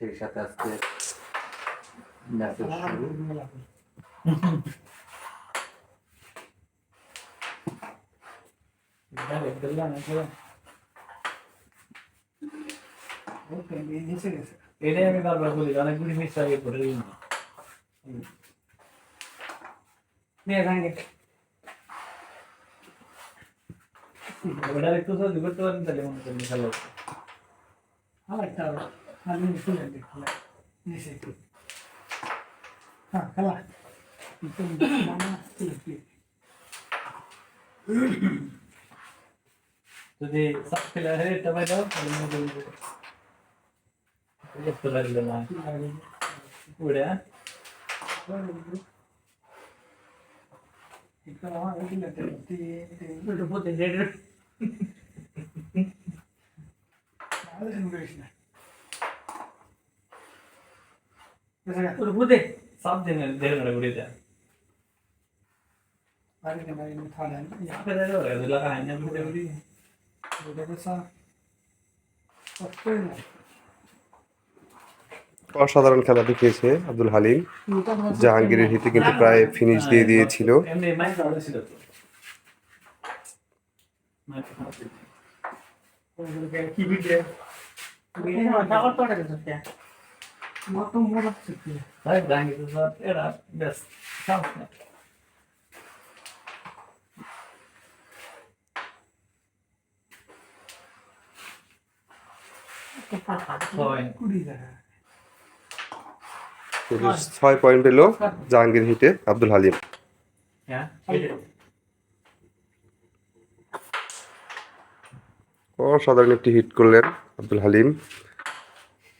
সেই সাথে আজকে ম্যাচের শুরু। এটাই আমি বারবার বলি, অনেকগুলি মিস আগে করে দিই। ওটা একটু সহ্য করতে পারেন তাহলে মনে করেন ভালো হতো। যদি সাত খেলা হয় এটা পাই দাও তাহলে মনে করি একটু লাগলো না ওটা সাত দিনের দেড় ঘন্টা ঘুরে যায় অসাধারণ খেলা দেখিয়েছে আব্দুল হালিম। জাহাঙ্গীরের হিটে কিন্তু প্রায় ফিনিশ দিয়ে দিয়েছিল। ছয় পয়েন্ট পেল জাহাঙ্গীর হিটে আব্দুল হালিম। অসাধারণ একটি হিট করলেন আব্দুল হালিম।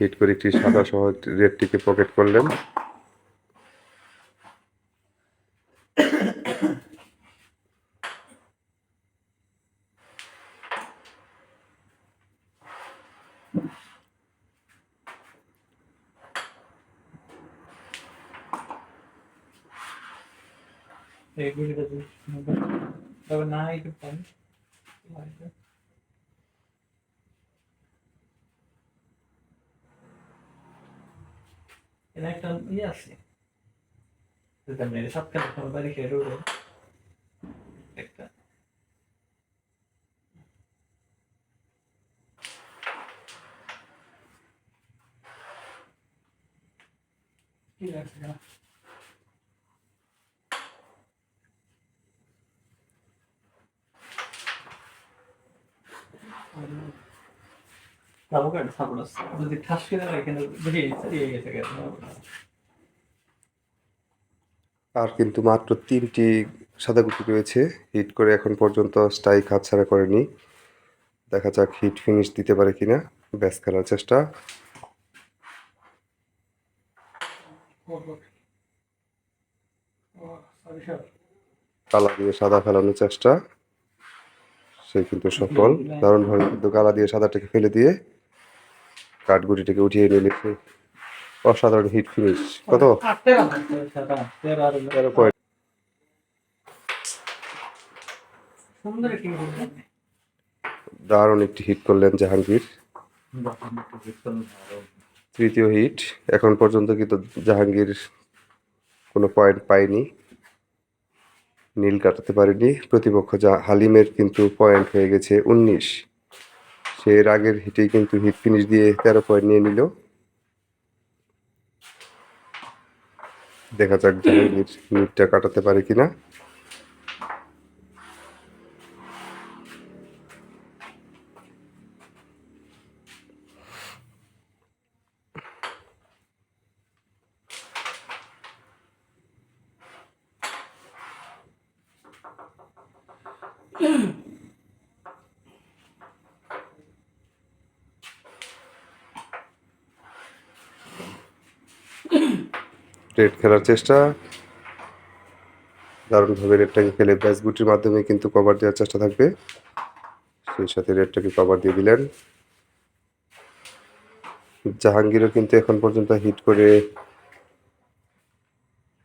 হিট করে একটি সাদা সহ রেডটিকে পকেট করলেন। না একটু কম এটা একটা ইয়ে আছে মেরে সব খেলা বাড়ি খেয়ে রোডে একটা যদি ঠাস করে এখানে বেরিয়ে গেছে আর কিন্তু মাত্র 3টি সাদা গুটি রয়েছে। হিট করে এখন পর্যন্ত স্ট্রাইক হাতছাড়া করেনি। দেখা যাক হিট ফিনিশ দিতে পারে কিনা। ব্যাস খেলার চেষ্টা। কালা দিয়ে সাদা ফেলানোর চেষ্টা, সে কিন্তু সফল। দারুণভাবে কিন্তু কালা দিয়ে সাদাটাকে ফেলে দিয়ে কাঠগুটিটাকে উঠিয়ে নিয়েছে। অসাধারণ হিট ফিনিশ। কত 13 পয়েন্ট। দারুণ একটি হিট করলেন জাহাঙ্গীর। তৃতীয় হিট। এখন পর্যন্ত কিন্তু জাহাঙ্গীর কোনো পয়েন্ট পায়নি, নীল কাটাতে পারেনি। প্রতিপক্ষ হালিমের কিন্তু পয়েন্ট হয়ে গেছে 19। সে এর আগের হিটেই কিন্তু হিট ফিনিশ দিয়ে 13 পয়েন্ট নিয়ে নিল। দেখা যাক জাহাঙ্গীর নীলটা কাটাতে পারে কিনা। রেড খেলার চেষ্টা, দারুণভাবে রেডটাকে খেলে ব্যাস গুটির মাধ্যমে কিন্তু কভার দেওয়ার চেষ্টা থাকবে। সেই সাথে রেডটাকে কভার দিয়ে দিলেন। জাহাঙ্গীরও কিন্তু এখন পর্যন্ত হিট করে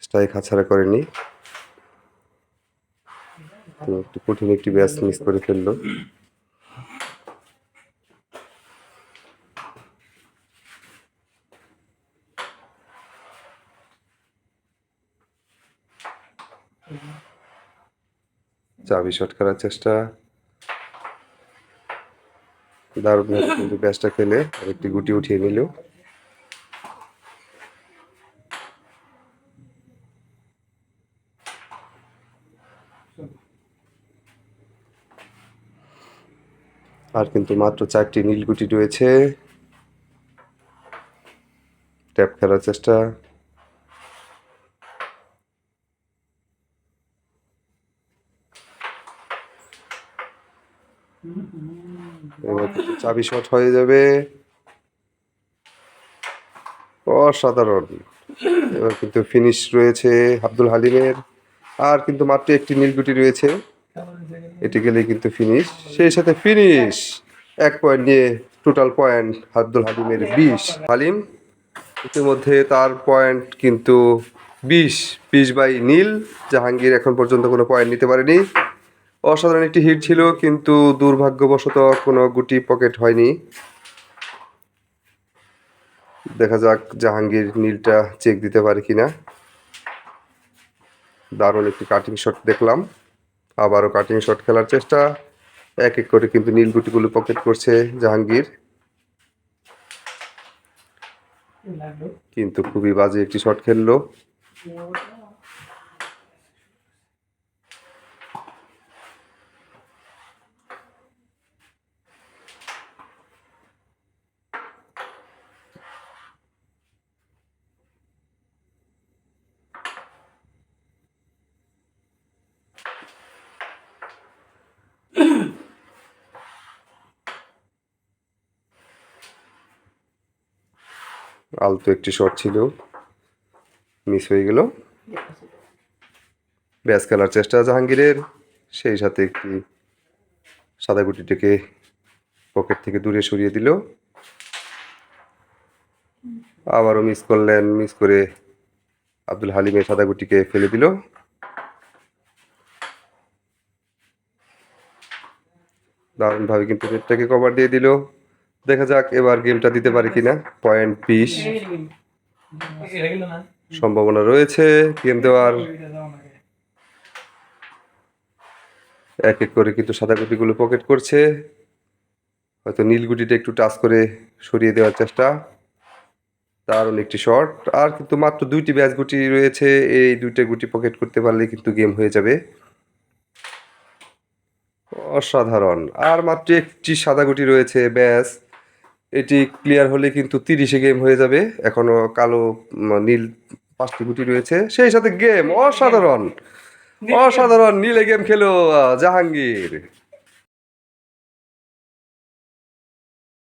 স্ট্রাইক হাতছাড়া করেনি, তো একটু কঠিন একটি ব্যাচ মিস করে ফেললো। চাবি শট করার চেষ্টা, দারুণ ভাবে কিন্তু ব্যাচটা খেলে আরেকটি গুটি উঠিয়ে নিল। আর কিন্তু মাত্র 4টি নীল গুটি রয়েছে। ট্যাপ খেলার চেষ্টা, এবার কিন্তু চাবি শট হয়ে যাবে। অসাধারণ, এবার কিন্তু ফিনিশ রয়েছে আব্দুল হালিমের। আর কিন্তু মাত্র একটি নীল গুটি রয়েছে, এটি গেলেই কিন্তু ফিনিশ। সেই সাথে ফিনিশ, 1 পয়েন্ট নিয়ে টোটাল পয়েন্ট আব্দুল হালিমের 20। হালিম ইতিমধ্যে তার পয়েন্ট কিন্তু 20 বাই নীল। জাহাঙ্গীর এখন পর্যন্ত কোনো পয়েন্ট নিতে পারেনি। অসাধারণ একটি হিট ছিল, কিন্তু দুর্ভাগ্যবশত কোনো গুটি পকেট হয়নি। দেখা যাক জাহাঙ্গীর নীলটা চেক দিতে পারে কিনা। দারুণ একটি কাটিং শট দেখলাম, আবারও কাটিং শট খেলার চেষ্টা। এক এক করে কিন্তু নীল গুটিগুলো পকেট করছে জাহাঙ্গীর, কিন্তু খুবই বাজে একটি শট খেললো। আলতো একটি শট ছিল, মিস হয়ে গেল। ব্যাস খেলার চেষ্টা জাহাঙ্গীরের, সেই সাথে একটি সাদা গুটিটাকে পকেট থেকে দূরে সরিয়ে দিল। আবারও মিস করলেন, মিস করে আব্দুল হালিমের সাদা গুটিকে ফেলে দিল। দারুণভাবে কিন্তু নেটটাকে কভার দিয়ে দিল। দেখা যাক এবার গেমটা দিতে পারে কিনা। পয়েন্ট 20, সম্ভাবনা রয়েছে গেম দেওয়ার। এক এক করে কিন্তু সাদা গুটিগুলো পকেট করছে, হয়তো নীল গুটিটা একটু টাচ করে সরিয়ে দেওয়ার চেষ্টা। দারুণ একটি শট। আর কিন্তু মাত্র 2টি ব্যাচ গুটি রয়েছে, এই 2টা গুটি পকেট করতে পারলে কিন্তু গেম হয়ে যাবে। অসাধারণ, আর মাত্র একটি সাদা গুটি রয়েছে ব্যাস। এটি ক্লিয়ার হলে কিন্তু 30-এ গেম হয়ে যাবে। এখনো কালো নীল 5টি গুটি রয়েছে, সেই সাথে গেম। অসাধারণ, অসাধারণ নীলে গেম খেলো জাহাঙ্গীর।